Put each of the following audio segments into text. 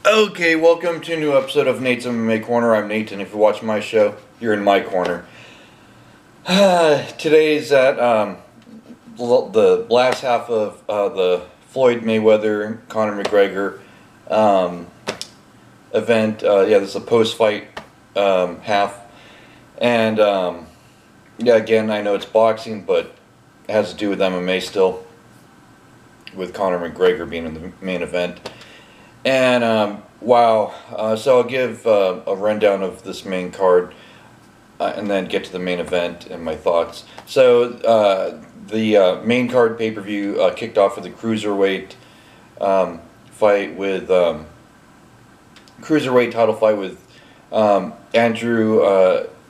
Okay, welcome to a new episode of Nate's MMA Corner. I'm Nate, and if you watch my show, you're in my corner. Today's at the last half of the Floyd Mayweather Conor McGregor event. This is a post-fight half, and again, I know it's boxing, but it has to do with MMA still, with Conor McGregor being in the main event. And wow, so I'll give a rundown of this main card and then get to the main event and my thoughts. So the main card pay-per-view kicked off with a cruiserweight fight with cruiserweight title fight with Andrew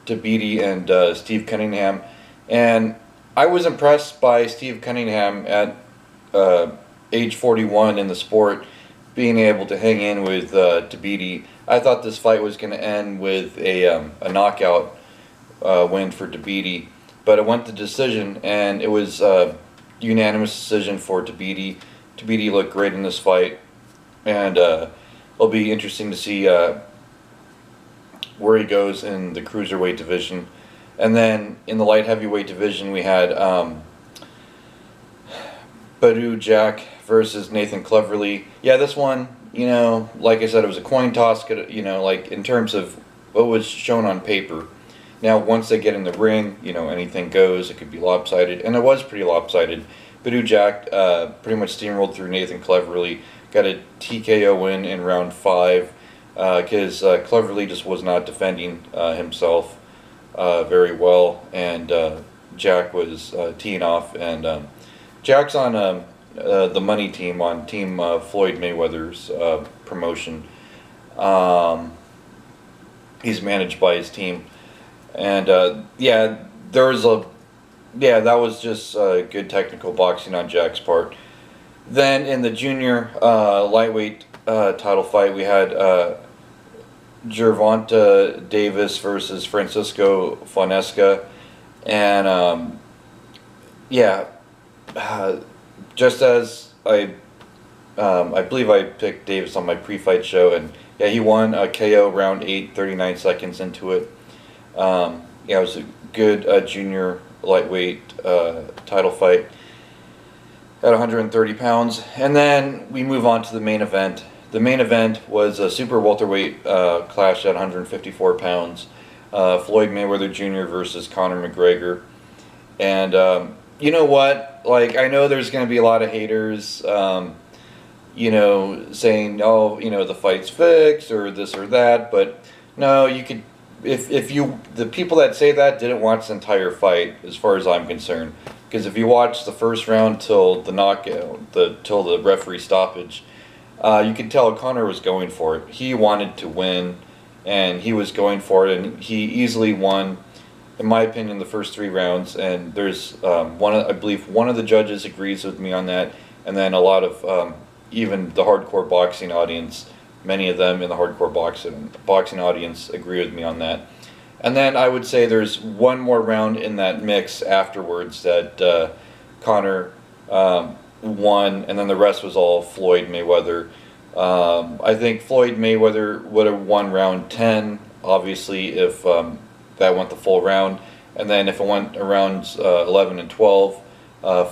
Tabiti and Steve Cunningham, and I was impressed by Steve Cunningham at age 41 in the sport, being able to hang in with Tabiti. I thought this fight was going to end with a knockout win for Tabiti, but it went to decision, and it was a unanimous decision for Tabiti. Tabiti looked great in this fight, and it'll be interesting to see where he goes in the cruiserweight division. And then in the light heavyweight division, we had Badou Jack versus Nathan Cleverly. Yeah, this one, like I said, it was a coin toss, like in terms of what was shown on paper. Now, once they get in the ring, anything goes. It could be lopsided, and it was pretty lopsided. Badou Jack pretty much steamrolled through Nathan Cleverly, got a TKO win in round 5, because Cleverly just was not defending himself very well, and Jack was teeing off, and Jack's on the money team, on Team Floyd Mayweather's promotion. He's managed by his team, and that was just good technical boxing on Jack's part. Then in the junior lightweight title fight, we had Gervonta Davis versus Francisco Fonesca, and just as I believe I picked Davis on my pre-fight show, and yeah, he won a KO round 8, 39 seconds into it. It was a good junior lightweight title fight at 130 pounds. And then we move on to the main event. The main event was a super welterweight clash at 154 pounds. Floyd Mayweather Jr. versus Conor McGregor. And you know what? Like, I know there's going to be a lot of haters, saying, oh, the fight's fixed or this or that. But no, you could, the people that say that didn't watch the entire fight, as far as I'm concerned. Because if you watch the first round till the knockout, till the referee stoppage, you could tell Conor was going for it. He wanted to win, and he was going for it, and he easily won, in my opinion, the first 3 rounds. And there's I believe one of the judges agrees with me on that, and then a lot of even the hardcore boxing audience, many of them in the hardcore boxing audience agree with me on that. And then I would say there's one more round in that mix afterwards that Conor won, and then the rest was all Floyd Mayweather. I think Floyd Mayweather would have won round 10, obviously, if that went the full round. And then if it went around 11 and 12,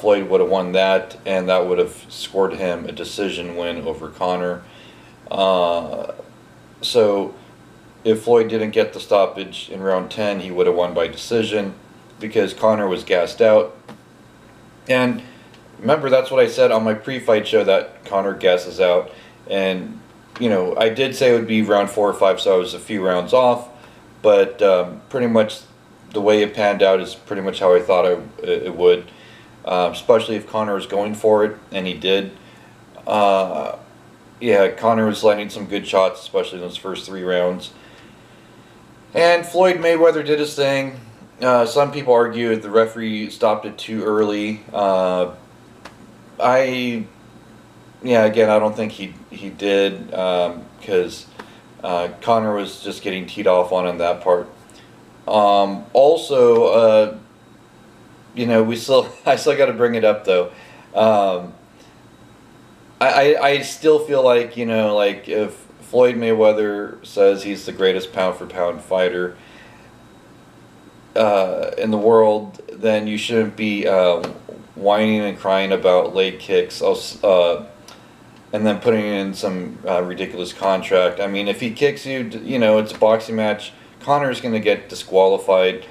Floyd would have won that, and that would have scored him a decision win over Conor. So if Floyd didn't get the stoppage in round 10, he would have won by decision, because Conor was gassed out. And remember, that's what I said on my pre-fight show, that Conor gasses out. And, I did say it would be round 4 or 5, so I was a few rounds off. But pretty much the way it panned out is pretty much how I thought it would. Especially if Conor was going for it, and he did. Conor was landing some good shots, especially in those first 3 rounds. And Floyd Mayweather did his thing. Some people argue the referee stopped it too early. Again, I don't think he did, because Conor was just getting teed off on that part. Also, I still got to bring it up though. I still feel like, if Floyd Mayweather says he's the greatest pound for pound fighter in the world, then you shouldn't be whining and crying about leg kicks. And then putting in some ridiculous contract. I mean, if he kicks you, it's a boxing match. Conor's going to get disqualified.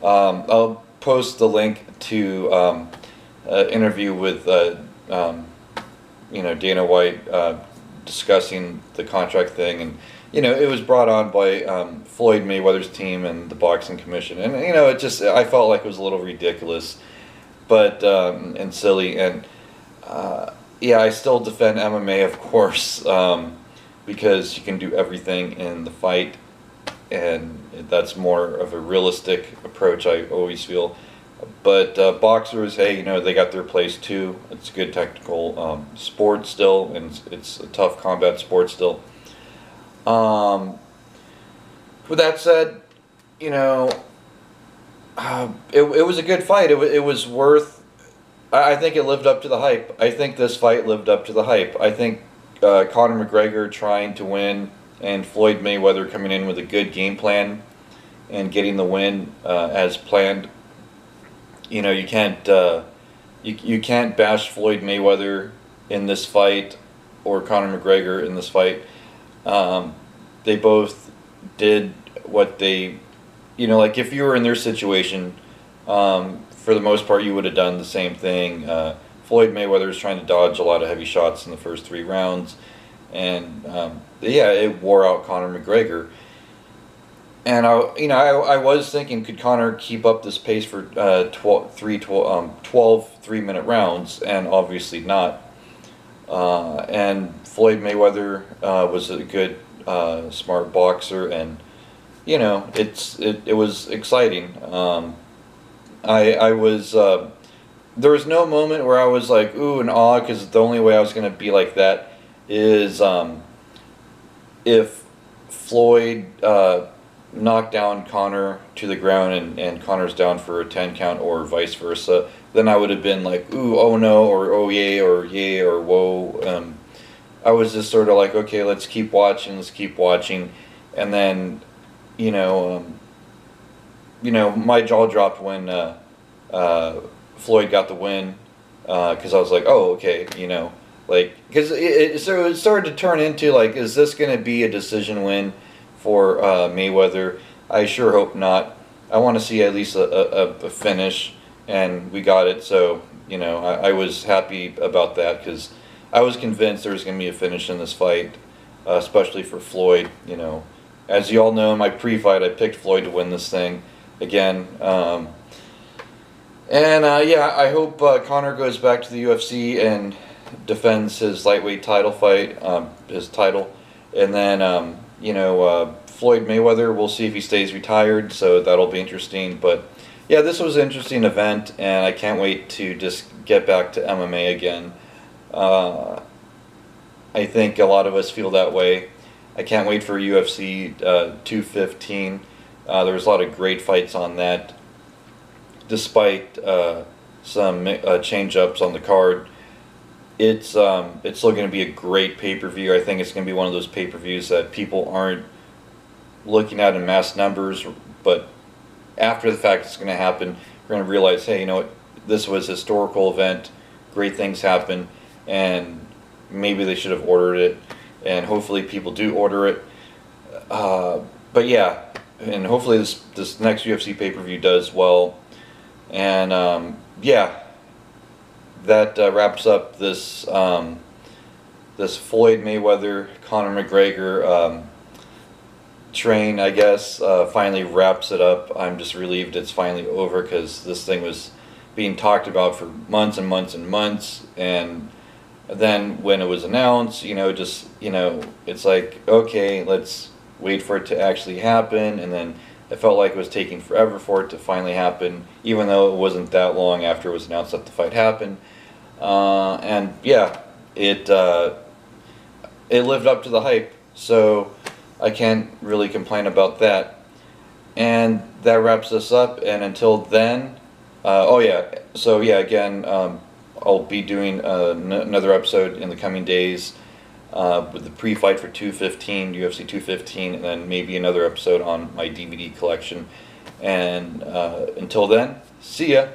I'll post the link to an interview with Dana White discussing the contract thing, and it was brought on by Floyd Mayweather's team and the boxing commission, and I felt like it was a little ridiculous, but and silly, and yeah, I still defend MMA, of course, because you can do everything in the fight, and that's more of a realistic approach, I always feel. But boxers, hey, they got their place too. It's a good technical sport still, and it's a tough combat sport still. With that said, it was a good fight. It was worth. I think it lived up to the hype. I think this fight lived up to the hype. I think Conor McGregor trying to win and Floyd Mayweather coming in with a good game plan and getting the win as planned. You can't you can't bash Floyd Mayweather in this fight or Conor McGregor in this fight. They both did what they, like if you were in their situation, for the most part, you would have done the same thing. Floyd Mayweather was trying to dodge a lot of heavy shots in the first 3 rounds, and yeah, it wore out Conor McGregor. And I was thinking, could Conor keep up this pace for 12 3-minute rounds? And obviously not. And Floyd Mayweather was a good, smart boxer, and it was exciting. I was there was no moment where I was like ooh and awe, because the only way I was gonna be like that is if Floyd knocked down Conor to the ground and Conor's down for a 10 count, or vice versa. Then I would have been like ooh, oh no, or oh yay, or whoa. I was just sort of like, okay, let's keep watching, and then my jaw dropped when Floyd got the win, because I was like, oh, okay, because it started to turn into like, is this going to be a decision win for Mayweather? I sure hope not. I want to see at least a finish, and we got it. So I was happy about that, because I was convinced there was going to be a finish in this fight, especially for Floyd. As you all know, in my pre-fight, I picked Floyd to win this thing again. Yeah, I hope Conor goes back to the UFC and defends his lightweight title fight, his title, and then Floyd Mayweather, we'll see if he stays retired, so that'll be interesting. But yeah, this was an interesting event, and I can't wait to just get back to MMA again. I think a lot of us feel that way. I can't wait for UFC 215. There was a lot of great fights on that, despite some change-ups on the card. It's still going to be a great pay-per-view. I think it's going to be one of those pay-per-views that people aren't looking at in mass numbers, but after the fact it's going to happen, we're going to realize, hey, this was a historical event, great things happen, and maybe they should have ordered it, and hopefully people do order it. But yeah, and hopefully this next UFC pay-per-view does well. And yeah, that wraps up this this Floyd Mayweather Conor McGregor train, I guess. Finally wraps it up. I'm just relieved it's finally over, because this thing was being talked about for months and months and months, and then when it was announced, it's like, okay, let's wait for it to actually happen, and then it felt like it was taking forever for it to finally happen, even though it wasn't that long after it was announced that the fight happened. And yeah, it lived up to the hype, so I can't really complain about that. And that wraps us up, and until then, oh yeah, so yeah, again, I'll be doing another episode in the coming days. with the pre-fight for 215, UFC 215, and then maybe another episode on my DVD collection. And until then, see ya.